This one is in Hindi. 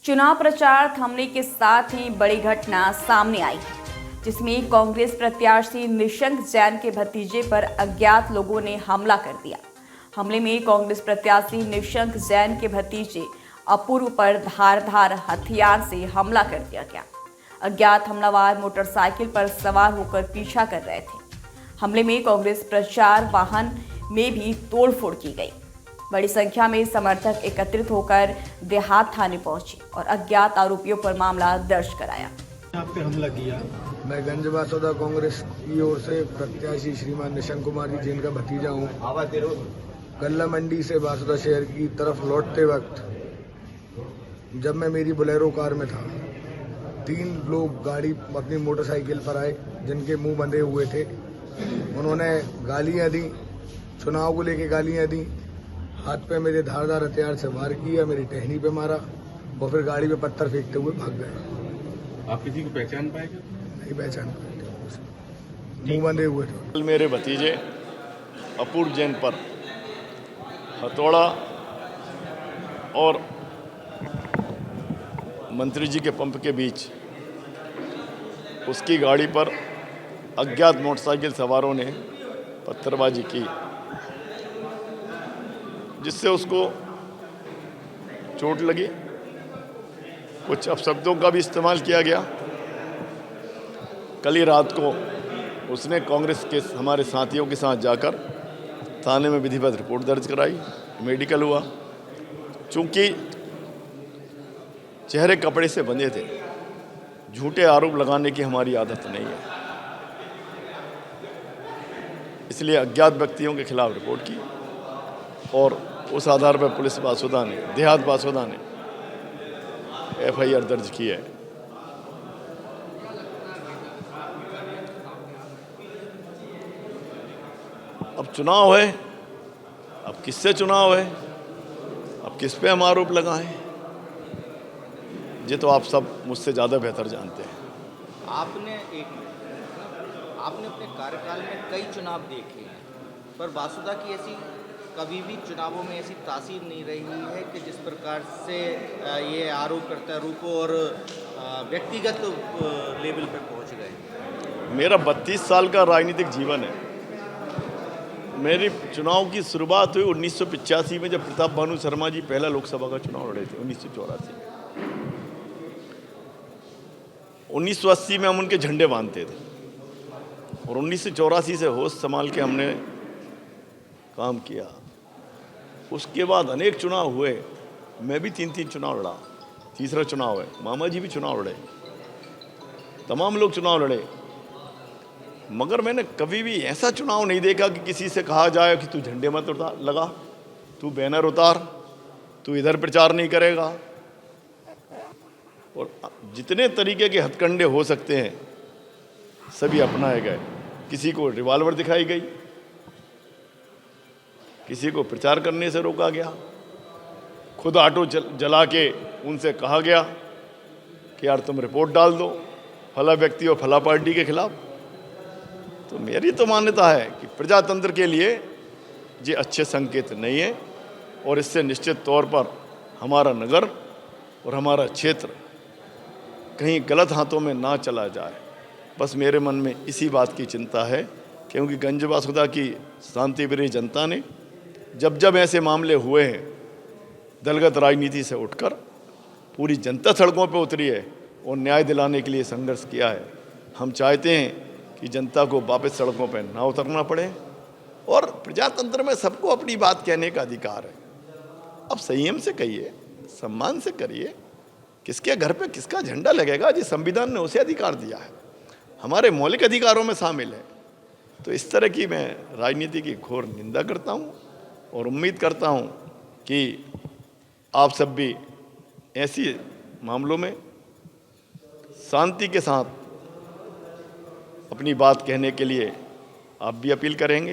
चुनाव प्रचार थमने के साथ ही बड़ी घटना सामने आई है, जिसमें कांग्रेस प्रत्याशी निशंक जैन के भतीजे पर अज्ञात लोगों ने हमला कर दिया। हमले में कांग्रेस प्रत्याशी निशंक जैन के भतीजे अपूर्व पर धारदार हथियार से हमला कर दिया गया। अज्ञात हमलावर मोटरसाइकिल पर सवार होकर पीछा कर रहे थे। हमले में कांग्रेस प्रचार वाहन में भी तोड़फोड़ की गई। बड़ी संख्या में समर्थक एकत्रित होकर देहात थाने पहुंचे और अज्ञात आरोपियों पर मामला दर्ज कराया। आप पे हमला किया? मैं गंज बासोदा कांग्रेस की ओर से प्रत्याशी श्रीमान निशंक कुमार जी जिनका भतीजा हूँ। गल्ला मंडी से बासोदा शहर की तरफ लौटते वक्त जब मैं मेरी बोलेरो कार में था, 3 लोग गाड़ी अपनी मोटरसाइकिल पर आए जिनके मुंह बंधे हुए थे। उन्होंने गालियां दी, चुनाव को लेके गालियां दी, हाथ पे मेरे धारदार हथियार से वार किया, मेरी टहनी पे मारा और फिर गाड़ी पे पत्थर फेंकते हुए भाग गए। आप किसी को पहचान पाए? नहीं पहचान पाए, मुंह बंधे हुए थे। मेरे भतीजे अपूर्व जैन पर हथौड़ा और मंत्री जी के पंप के बीच उसकी गाड़ी पर अज्ञात मोटरसाइकिल सवारों ने पत्थरबाजी की, जिससे उसको चोट लगी। कुछ अपशब्दों का भी इस्तेमाल किया गया। कल ही रात को उसने कांग्रेस के हमारे साथियों के साथ जाकर थाने में विधिवत रिपोर्ट दर्ज कराई, मेडिकल हुआ। चूंकि चेहरे कपड़े से बंधे थे, झूठे आरोप लगाने की हमारी आदत नहीं है, इसलिए अज्ञात व्यक्तियों के खिलाफ रिपोर्ट की और उस आधार पर पुलिस बासोदा ने, देहात बासोदा ने FIR दर्ज की है। अब चुनाव है, अब किससे चुनाव है, अब किस पे हम आरोप लगाएं, ये तो आप सब मुझसे ज़्यादा बेहतर जानते हैं। आपने अपने कार्यकाल में कई चुनाव देखे हैं, पर बासुदा की ऐसी कभी भी चुनावों में ऐसी तासीर नहीं रही है कि जिस प्रकार से ये आरोप प्रत्यारोप और व्यक्तिगत लेवल पर पहुंच गए। मेरा 32 साल का राजनीतिक जीवन है। मेरी चुनाव की शुरुआत हुई 1985 में, जब प्रताप भानु शर्मा जी पहला लोकसभा का चुनाव लड़े थे 1984 में। 1980 में हम उनके झंडे बांधते थे और 1984 से होश संभाल के हमने काम किया। उसके बाद अनेक चुनाव हुए, मैं भी 3 चुनाव लड़ा, तीसरा चुनाव है, मामा जी भी चुनाव लड़े, तमाम लोग चुनाव लड़े, मगर मैंने कभी भी ऐसा चुनाव नहीं देखा कि किसी से कहा जाए कि तू झंडे मत लगा, तू बैनर उतार, तू इधर प्रचार नहीं करेगा। और जितने तरीके के हथकंडे हो सकते हैं सभी अपनाए गए। किसी को रिवॉल्वर दिखाई गई, किसी को प्रचार करने से रोका गया, खुद ऑटो जला के उनसे कहा गया कि यार तुम रिपोर्ट डाल दो फला व्यक्ति और फला पार्टी के खिलाफ। तो मेरी तो मान्यता है कि प्रजातंत्र के लिए ये अच्छे संकेत नहीं है और इससे निश्चित तौर पर हमारा नगर और हमारा क्षेत्र कहीं गलत हाथों में ना चला जाए, बस मेरे मन में इसी बात की चिंता है। क्योंकि गंज बासुदा की शांतिप्रिय जनता ने जब जब ऐसे मामले हुए हैं, दलगत राजनीति से उठकर पूरी जनता सड़कों पर उतरी है और न्याय दिलाने के लिए संघर्ष किया है। हम चाहते हैं कि जनता को वापस सड़कों पर ना उतरना पड़े और प्रजातंत्र में सबको अपनी बात कहने का अधिकार है। अब संयम से कहिए, सम्मान से करिए, किसके घर पे किसका झंडा लगेगा, जी संविधान ने उसे अधिकार दिया है, हमारे मौलिक अधिकारों में शामिल है। तो इस तरह की मैं राजनीति की घोर निंदा करता हूँ और उम्मीद करता हूँ कि आप सब भी ऐसी मामलों में शांति के साथ अपनी बात कहने के लिए आप भी अपील करेंगे।